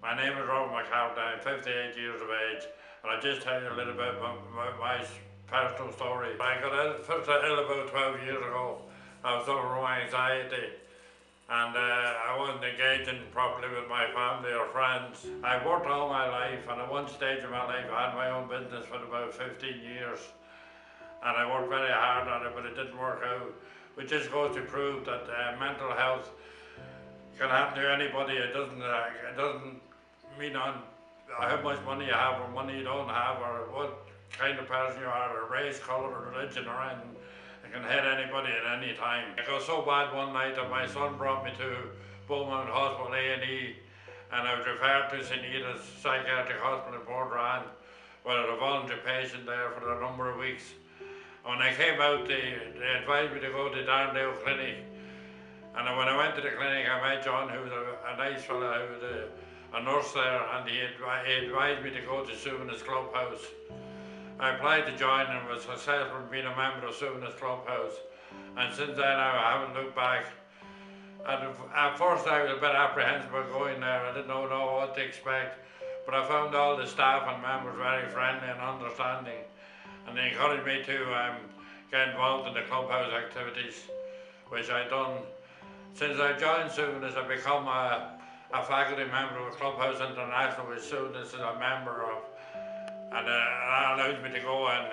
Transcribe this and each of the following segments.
My name is Robert McCarthy, I'm 58 years of age, and I'll just tell you a little bit about my personal story. I got first ill about 12 years ago. I was suffering from anxiety, and I wasn't engaging properly with my family or friends. I worked all my life, and at one stage of my life I had my own business for about 15 years, and I worked very hard at it, but it didn't work out. Which just goes to prove that mental health can happen to anybody. It doesn't mean on how much money you have or money you don't have or what kind of person you are or race, colour or religion or anything. It can hit anybody at any time. It got so bad one night that my son brought me to Beaumont Hospital A&E, and I was referred to Suaimhneas Psychiatric Hospital in Portrane, where I had a voluntary patient there for a number of weeks. When I came out, they advised me to go to Darndale Clinic. And when I went to the clinic, I met John, who was a nice fella, who was a nurse there, and he advised me to go to Suaimhneas Clubhouse. I applied to join and was successful in being a member of Suaimhneas Clubhouse. And since then, I haven't looked back. And at first, I was a bit apprehensive about going there. I didn't know what to expect. But I found all the staff and members very friendly and understanding. And they encouraged me to get involved in the clubhouse activities, which I've done. Since I joined Suaimhneas, I've become a faculty member of Clubhouse International, which Suaimhneas is a member of, and that allows me to go and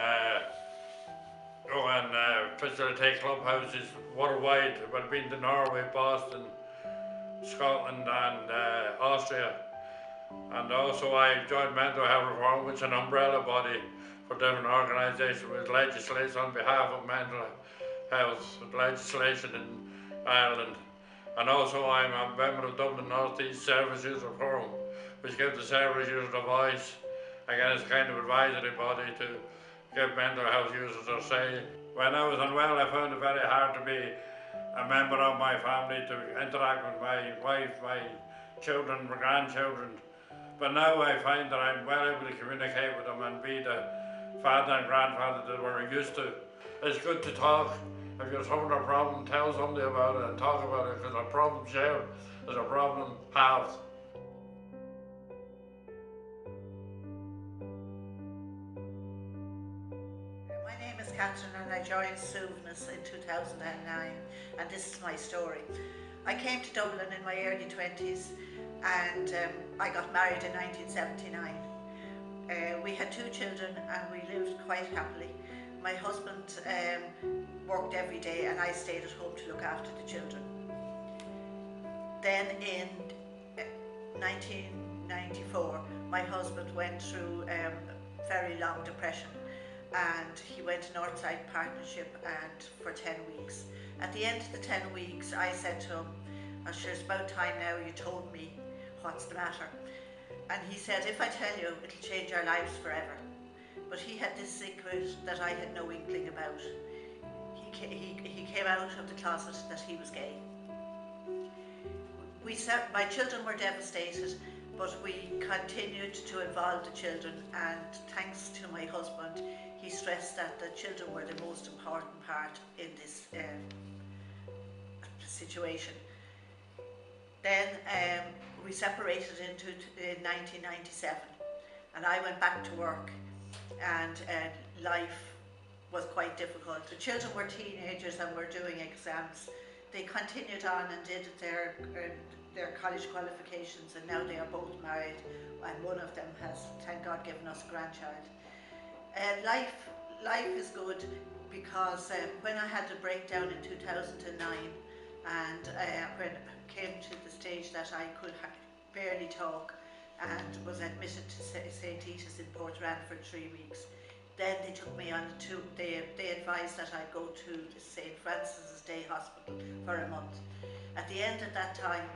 facilitate clubhouses worldwide. I've been to Norway, Boston, Scotland and Austria. And also I joined Mental Health Reform, which is an umbrella body for different organisations with legislation on behalf of mental health legislation in Ireland. And also I'm a member of Dublin North East Service User Forum, which gives the service users a voice. Again, it's a kind of advisory body to give mental health users a say. When I was unwell, I found it very hard to be a member of my family, to interact with my wife, my children, my grandchildren. But now I find that I'm well able to communicate with them and be the father and grandfather that we're used to. It's good to talk. If you're having a problem, tell somebody about it and talk about it, because a problem shared is a problem halved. My name is Catherine and I joined Suaimhneas in 2009, and this is my story. I came to Dublin in my early 20s and I got married in 1979. We had 2 children and we lived quite happily. My husband worked every day and I stayed at home to look after the children. Then in 1994, my husband went through very long depression, and he went to Northside Partnership and for 10 weeks. At the end of the 10 weeks, I said to him, "I'm sure it's about time now you told me what's the matter." And he said, "If I tell you, it'll change our lives forever." But he had this secret that I had no inkling about. He came out of the closet that he was gay. My children were devastated, but we continued to involve the children, and thanks to my husband, he stressed that the children were the most important part in this situation. Then we separated in 1997, and I went back to work, and life was quite difficult. The children were teenagers and were doing exams. They continued on and did their college qualifications, and now they are both married, and one of them has, thank God, given us a grandchild. Life is good, because when I had the breakdown in 2009, and when it came to the stage that I could barely talk and was admitted to St. Etis in Portrane for 3 weeks, then they took me on they advised that I go to the St. Francis's Day Hospital for a month. At the end of that time,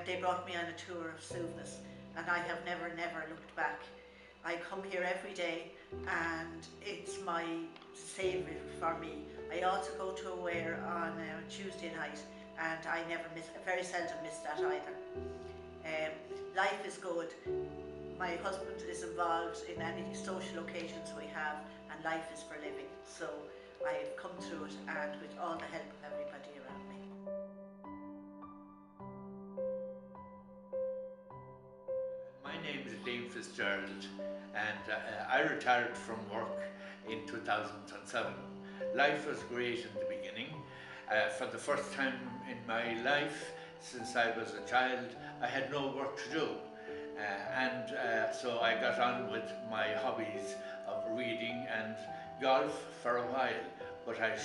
they brought me on a tour of Suaimhneas, and I have never looked back. I come here every day and it's my saviour for me. I also go to a wear on Tuesday night, and I very seldom miss that either. Life is good. My husband is involved in any social occasions we have, and life is for living. So I've come through it, and with all the help of everybody around me. name is Dave Fitzgerald, and I retired from work in 2007. Life was great in the beginning. For the first time in my life since I was a child, I had no work to do. So I got on with my hobbies of reading and golf for a while, but I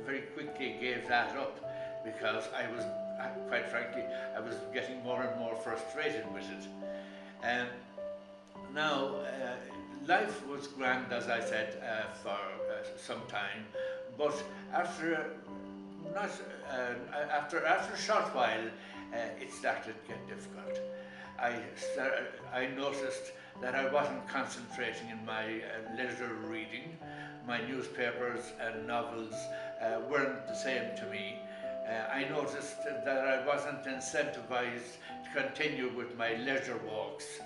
very quickly gave that up because quite frankly, I was getting more and more frustrated with it. Now, life was grand, as I said, for some time, but after not after a short while, it started to get difficult. I noticed that I wasn't concentrating in my leisure reading. My newspapers and novels weren't the same to me. I noticed that I wasn't incentivized to continue with my leisure walks,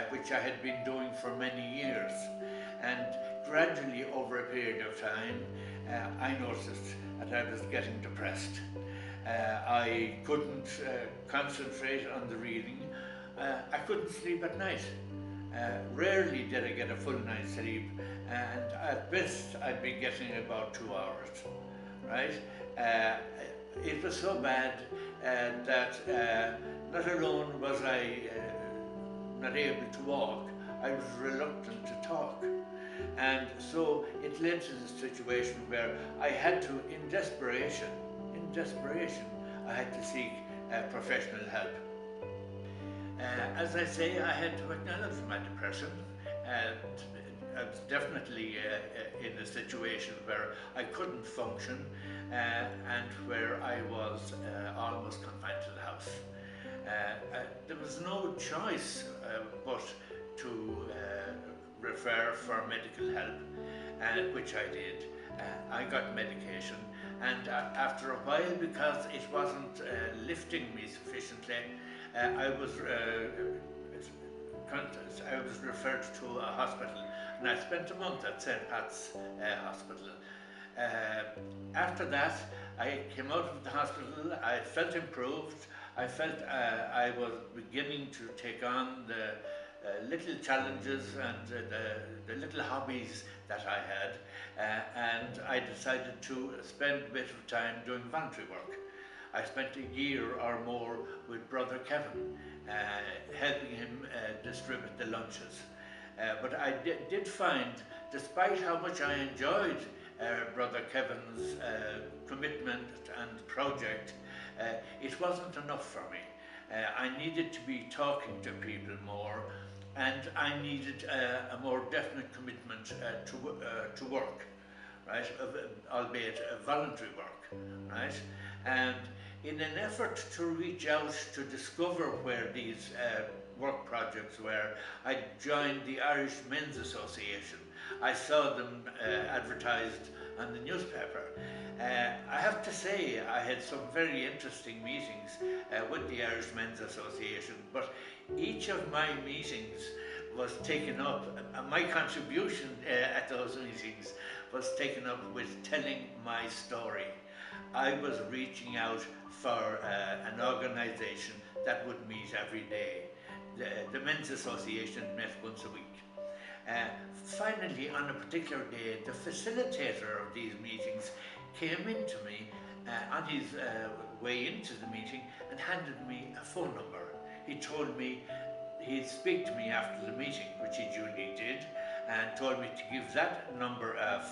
which I had been doing for many years. And gradually, over a period of time, I noticed that I was getting depressed. I couldn't concentrate on the reading. I couldn't sleep at night. Rarely did I get a full night's sleep, and at best I'd be getting about 2 hours, right? It was so bad that not alone was I not able to walk, I was reluctant to talk. And so it led to the situation where I had to, in desperation, I had to seek professional help. As I say, I had to acknowledge my depression. I was definitely in a situation where I couldn't function and where I was almost confined to the house. There was no choice but to refer for medical help, which I did. I got medication, and after a while, because it wasn't lifting me sufficiently, I was referred to a hospital, and I spent a month at St. Pat's Hospital. After that, I came out of the hospital. I felt improved. I felt I was beginning to take on the little challenges and the little hobbies that I had, and I decided to spend a bit of time doing voluntary work. I spent a year or more with Brother Kevin, helping him distribute the lunches. But I did find, despite how much I enjoyed Brother Kevin's commitment and project, it wasn't enough for me. I needed to be talking to people more, and I needed a more definite commitment to work, right? Albeit voluntary work, right? And in an effort to reach out to discover where these work projects were, I joined the Irish Men's Association. I saw them advertised on the newspaper. I have to say I had some very interesting meetings with the Irish Men's Association, but each of my meetings was taken up, my contribution at those meetings was taken up with telling my story. I was reaching out for an organisation that would meet every day. The Men's Association met once a week. Finally, on a particular day, the facilitator of these meetings came into me on his way into the meeting and handed me a phone number. He told me he'd speak to me after the meeting, which he duly did, and told me to give that number a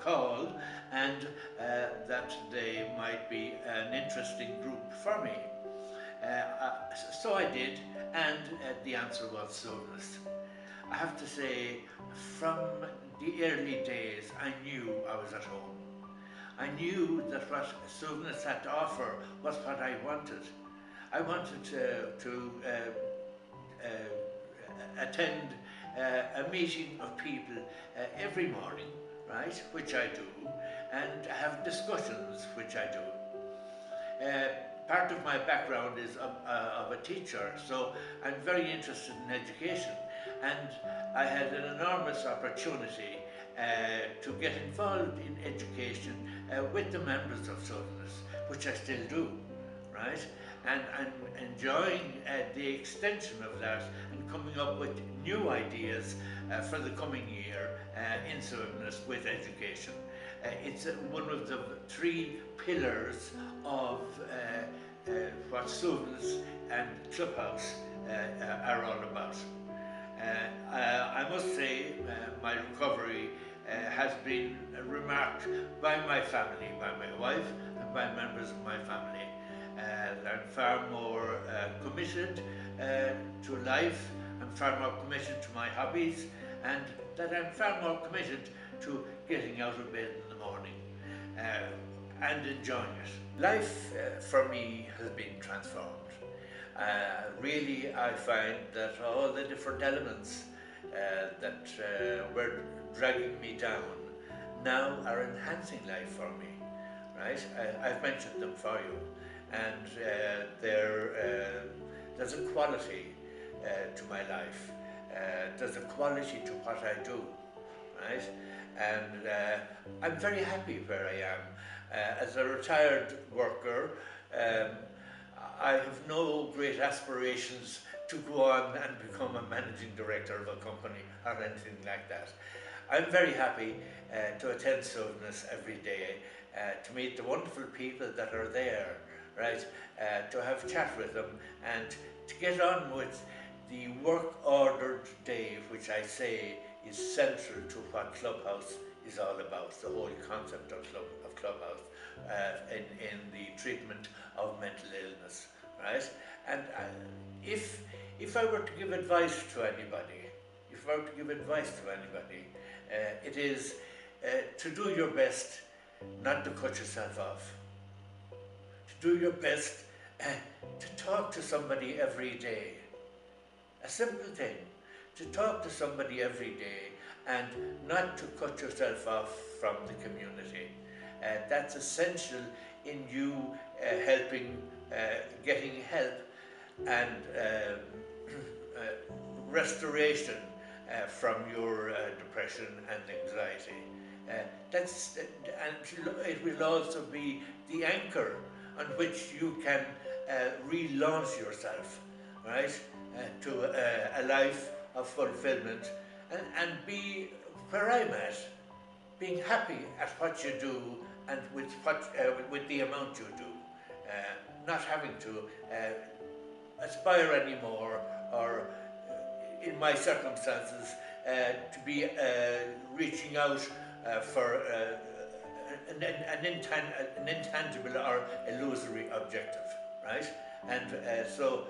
call, and that they might be an interesting group for me. So I did, and the answer was Suaimhneas. I have to say, from the early days, I knew I was at home. I knew that what Suaimhneas had to offer was what I wanted. I wanted to attend a meeting of people every morning, right, which I do, and have discussions, which I do. Part of my background is of a teacher, so I'm very interested in education, and I had an enormous opportunity to get involved in education with the members of Suaimhneas, which I still do, right? and enjoying the extension of that and coming up with new ideas for the coming year in Suaimhneas with education. It's one of the three pillars of what Suaimhneas and Clubhouse are all about. I must say my recovery has been remarked by my family, by my wife and by members of my family. I'm far more committed to life, I'm far more committed to my hobbies, and that I'm far more committed to getting out of bed in the morning and enjoying it. Life for me has been transformed. Really, I find that all the different elements that were dragging me down now are enhancing life for me, right? I've mentioned them for you, and there's a quality to my life. There's a quality to what I do, right? And I'm very happy where I am. As a retired worker, I have no great aspirations to go on and become a managing director of a company or anything like that. I'm very happy to attend Suaimhneas every day, to meet the wonderful people that are there, right? To have chat with them and to get on with the work-ordered day, which I say is central to what Clubhouse is all about, the whole concept of Clubhouse in the treatment of mental illness, right? And if I were to give advice to anybody, it is to do your best not to cut yourself off. To do your best to talk to somebody every day. A simple thing, to talk to somebody every day and not to cut yourself off from the community. That's essential in you helping, getting help and restoration from your depression and anxiety. And it will also be the anchor on which you can relaunch yourself, right, to a life of fulfillment and be where I'm at, being happy at what you do and with the amount you do, not having to aspire anymore, or in my circumstances to be reaching out for an intangible or illusory objective, right? And so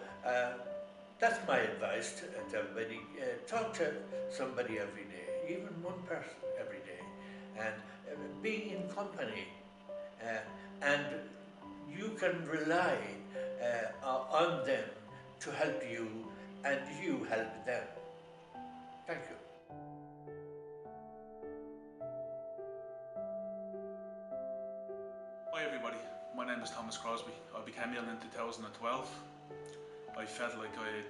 that's my advice to everybody. Talk to somebody every day, even one person every day, and be in company, and you can rely on them to help you, and you help them. Thank you. Hi everybody, my name is Thomas Crosby. I became ill in 2012. I felt like I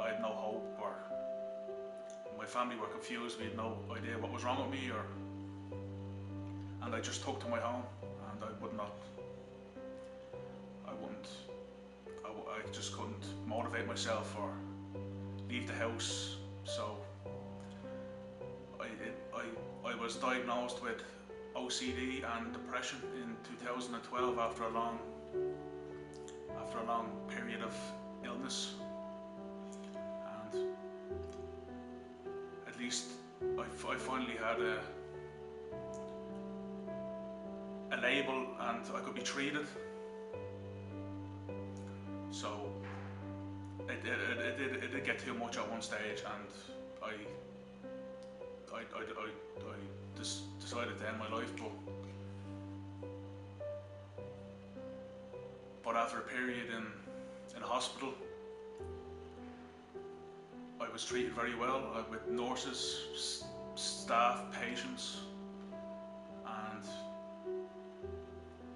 had no hope, or my family were confused. We had no idea what was wrong with me, and I just took to my home, and I just couldn't motivate myself or leave the house. So I was diagnosed with OCD and depression in 2012 after a long period of illness, and at least I finally had a label and I could be treated. So it did get too much at one stage, and I decided to end my life, but after a period in hospital, I was treated very well with nurses, staff, patients, and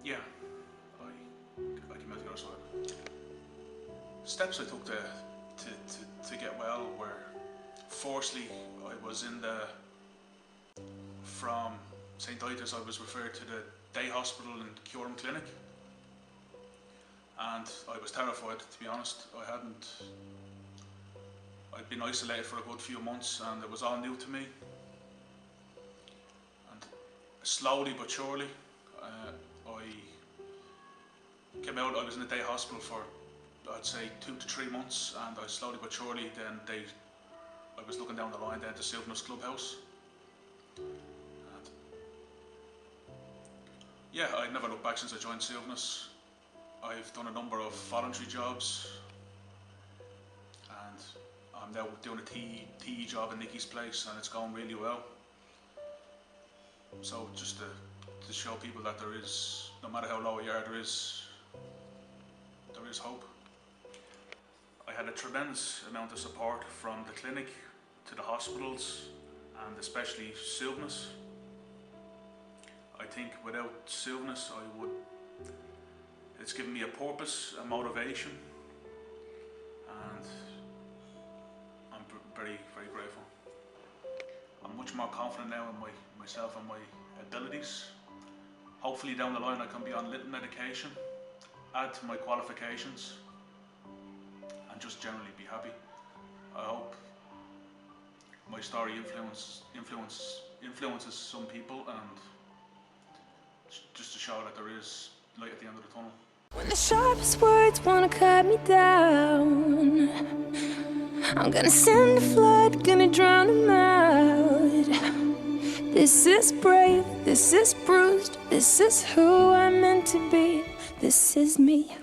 yeah, I came out the other side. Steps I took to get well were, firstly, I was from St. Itis, I was referred to the day hospital in Curran Clinic, and I was terrified, to be honest. I'd been isolated for a good few months and it was all new to me. And slowly but surely, I came out. I was in the day hospital for, I'd say, 2 to 3 months, and I slowly but surely then I was looking down the line then to Suaimhneas Clubhouse. And yeah, I never looked back since I joined Suaimhneas. I've done a number of voluntary jobs, and I'm now doing a TE job in Nicky's place, and it's going really well. So just to show people that there is, no matter how low you are, there is hope. I had a tremendous amount of support from the clinic to the hospitals, and especially Suaimhneas. I think without Suaimhneas, it's given me a purpose, a motivation, and I'm very, very grateful. I'm much more confident now in myself and my abilities. Hopefully down the line I can be on little medication, add to my qualifications, and just generally be happy. I hope my story influences some people, and just to show that there is light at the end of the tunnel. When the sharpest words wanna cut me down, I'm gonna send a flood, gonna drown them out. This is brave, this is bruised, this is who I'm meant to be. This is me.